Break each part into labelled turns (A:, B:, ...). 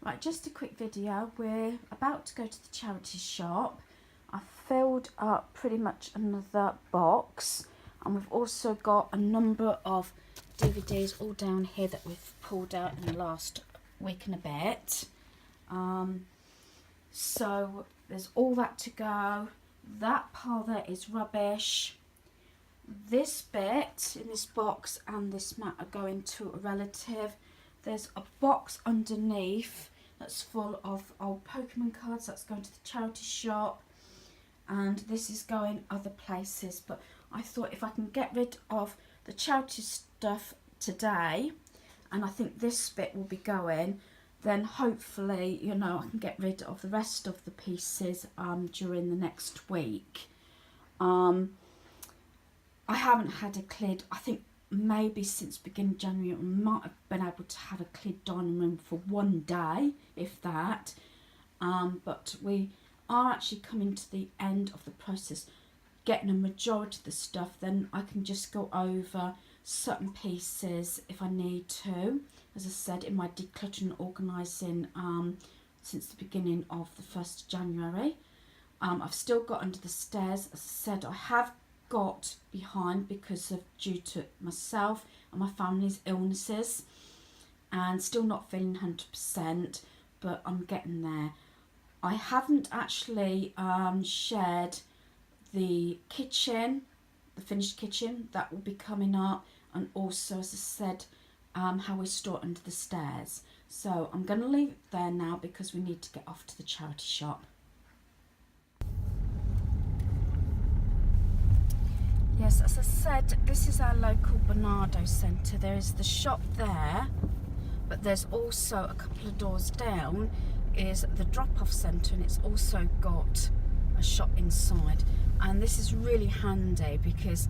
A: Right, just a quick video. We're about to go to the charity shop. I filled up pretty much another box, and we've also got a number of DVDs all down here that we've pulled out in the last week and a bit. So there's all that to go. That pile there is rubbish. This bit in this box and this mat are going to a relative. There's a box underneath that's full of old Pokemon cards that's going to the charity shop, and this is going other places. But I thought if I can get rid of the charity stuff today, and I think this bit will be going, then hopefully, you know, I can get rid of the rest of the pieces during the next week. I haven't had a cleared, I think maybe since beginning of January I might have been able to have a cleared dining room for one day, if that. But we are actually coming to the end of the process, getting a majority of the stuff. Then I can just go over certain pieces if I need to. As I said, in my decluttering and organising since the beginning of the 1st of January. I've still got under the stairs, as I said, I have got behind because of due to myself and my family's illnesses, and still not feeling 100%, but I'm getting there. I haven't actually shared the kitchen, the finished kitchen, that will be coming up, and also, as I said, how we store under the stairs. So I'm going to leave it there now because we need to get off to the charity shop. Yes, as I said, this is our local Barnardo Centre. There is the shop there, but there's also a couple of doors down is the drop-off centre, and it's also got a shop inside. And this is really handy because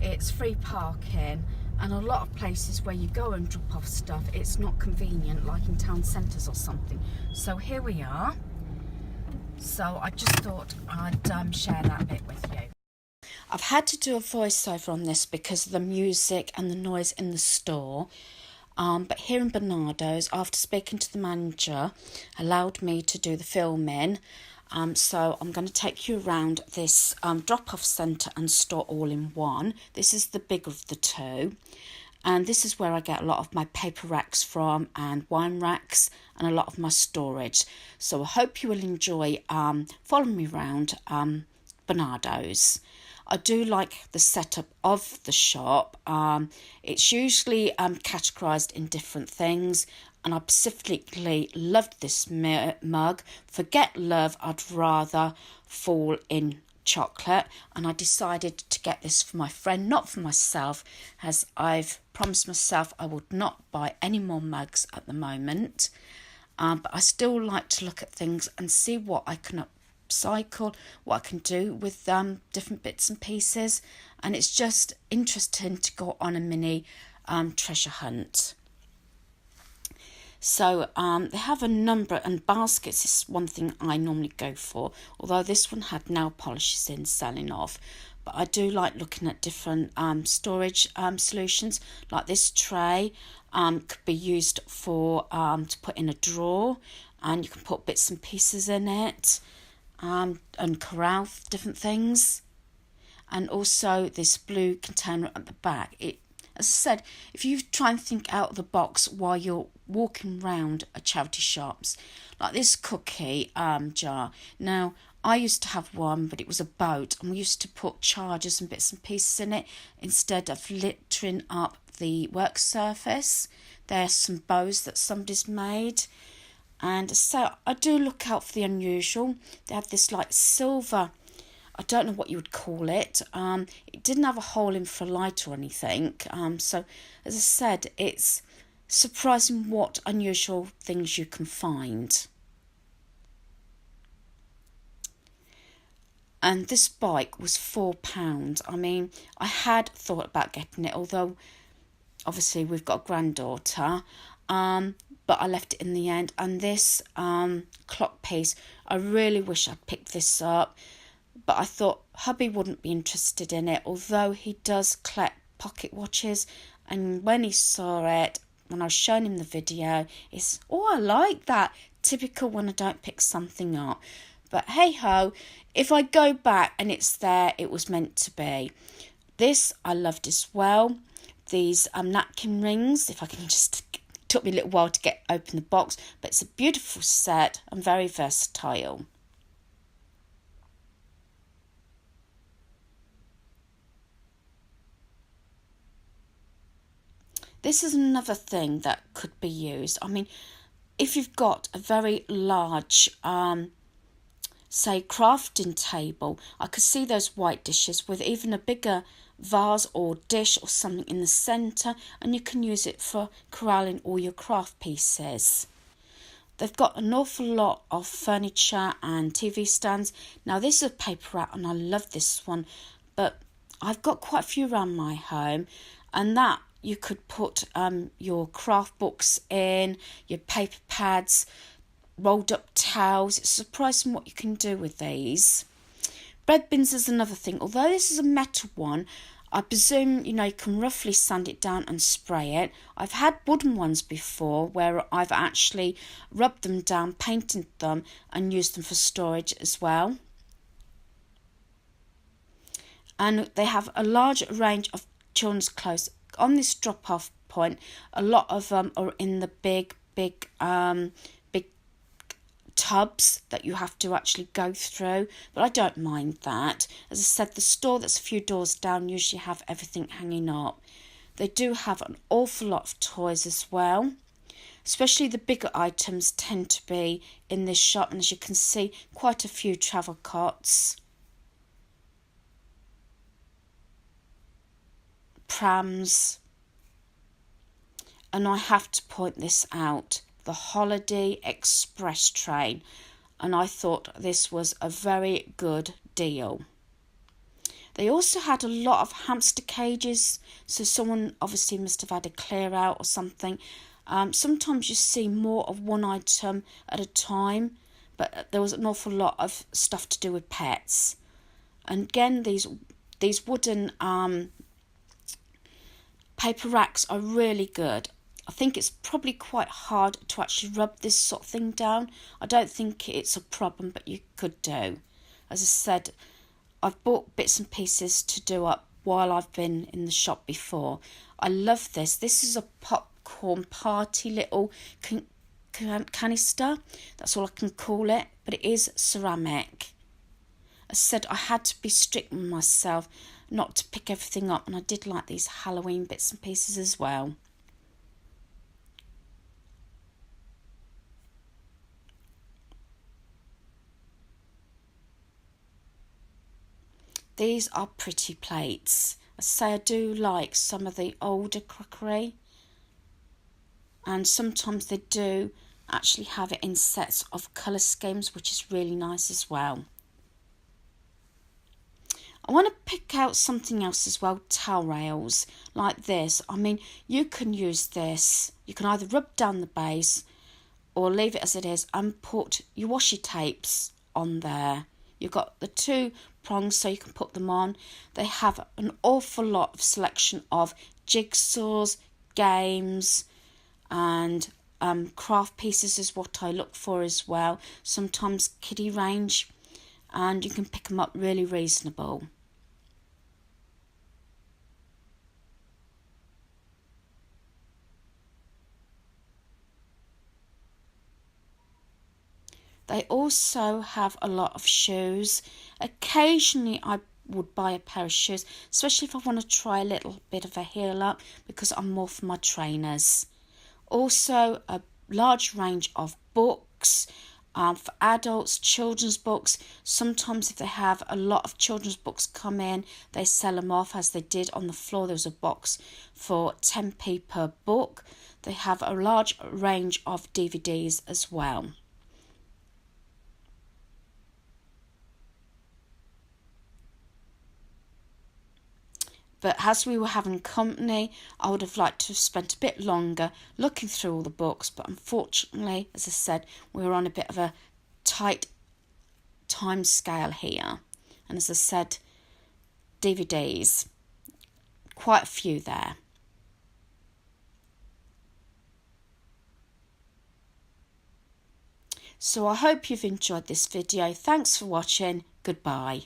A: it's free parking, and a lot of places where you go and drop off stuff, it's not convenient, like in town centres or something. So here we are. So I just thought I'd share that bit with you. I've had to do a voiceover on this because of the music and the noise in the store. But here in Barnardo's, after speaking to the manager, allowed me to do the filming. So I'm going to take you around this drop-off centre and store all in one. This is the bigger of the two. And this is where I get a lot of my paper racks from, and wine racks, and a lot of my storage. So I hope you will enjoy following me around Barnardo's. I do like the setup of the shop. It's usually categorised in different things, and I specifically loved this mug. Forget love, I'd rather fall in chocolate, and I decided to get this for my friend, not for myself, as I've promised myself I would not buy any more mugs at the moment. But I still like to look at things and see what I can upcycle, what I can do with different bits and pieces, and it's just interesting to go on a mini treasure hunt. So they have a number, and baskets is one thing I normally go for, although this one had nail polishes in selling off. But I do like looking at different storage solutions. Like this tray could be used for to put in a drawer, and you can put bits and pieces in it. And corral different things. And also this blue container at the back. As I said, if you try and think out of the box while you're walking around a charity shops, like this cookie jar. Now, I used to have one, but it was a boat, and we used to put chargers and bits and pieces in it instead of littering up the work surface. There's some bows that somebody's made. And so I do look out for the unusual. They had this like silver, I don't know what you would call it. It didn't have a hole in for a light or anything. So as I said, it's surprising what unusual things you can find. And this bike was £4. I mean, I had thought about getting it, although obviously we've got a granddaughter. But I left it in the end. And this clock piece, I really wish I'd picked this up, but I thought hubby wouldn't be interested in it, although he does collect pocket watches. And when he saw it, when I was showing him the video, it's, oh, I like that, Typical when I don't pick something up. But hey ho, if I go back and it's there, it was meant to be. This I loved as well. These napkin rings, if I can just, took me a little while to get open the box, but it's a beautiful set and very versatile. This is another thing that could be used. I mean, if you've got a very large say crafting table, I could see those white dishes with even a bigger vase or dish or something in the centre, and you can use it for corralling all your craft pieces. They've got an awful lot of furniture and TV stands. Now this is a paper rack and I love this one, but I've got quite a few around my home, and that you could put your craft books in, your paper pads, rolled up towels. It's surprising what you can do with these. Bread bins is another thing. Although this is a metal one, I presume you can roughly sand it down and spray it. I've had wooden ones before where I've actually rubbed them down, painted them and used them for storage as well. And they have a large range of children's clothes. On this drop-off point, a lot of them are in the big tubs that you have to actually go through, but I don't mind that. As I said, the store that's a few doors down usually have everything hanging up. They do have an awful lot of toys as well, especially the bigger items tend to be in this shop, and as you can see, quite a few travel cots, prams, and I have to point this out, the Holiday Express train, and I thought this was a very good deal. They also had a lot of hamster cages, so someone obviously must have had a clear out or something. Sometimes you see more of one item at a time, but there was an awful lot of stuff to do with pets. And again, these wooden paper racks are really good. I think it's probably quite hard to actually rub this sort of thing down. I don't think it's a problem, but you could do. As I said, I've bought bits and pieces to do up while I've been in the shop before. I love this. This is a popcorn party little canister. That's all I can call it, but it is ceramic. As I said, I had to be strict with myself not to pick everything up, and I did like these Halloween bits and pieces as well. These are pretty plates. I say I do like some of the older crockery, and sometimes they do actually have it in sets of colour schemes, which is really nice as well. I want to pick out something else as well, towel rails like this. I mean, you can use this. You can either rub down the base or leave it as it is and put your washi tapes on there. You've got the two prongs so you can put them on. They have an awful lot of selection of jigsaws, games and craft pieces is what I look for as well. Sometimes kiddie range, and you can pick them up really reasonable. They also have a lot of shoes. Occasionally I would buy a pair of shoes, especially if I want to try a little bit of a heel up, because I'm more for my trainers. Also a large range of books for adults, children's books. Sometimes if they have a lot of children's books come in, they sell them off, as they did on the floor. There was a box for 10p per book. They have a large range of DVDs as well. But as we were having company, I would have liked to have spent a bit longer looking through all the books. But unfortunately, as I said, we were on a bit of a tight time scale here. And as I said, DVDs, quite a few there. So I hope you've enjoyed this video. Thanks for watching. Goodbye.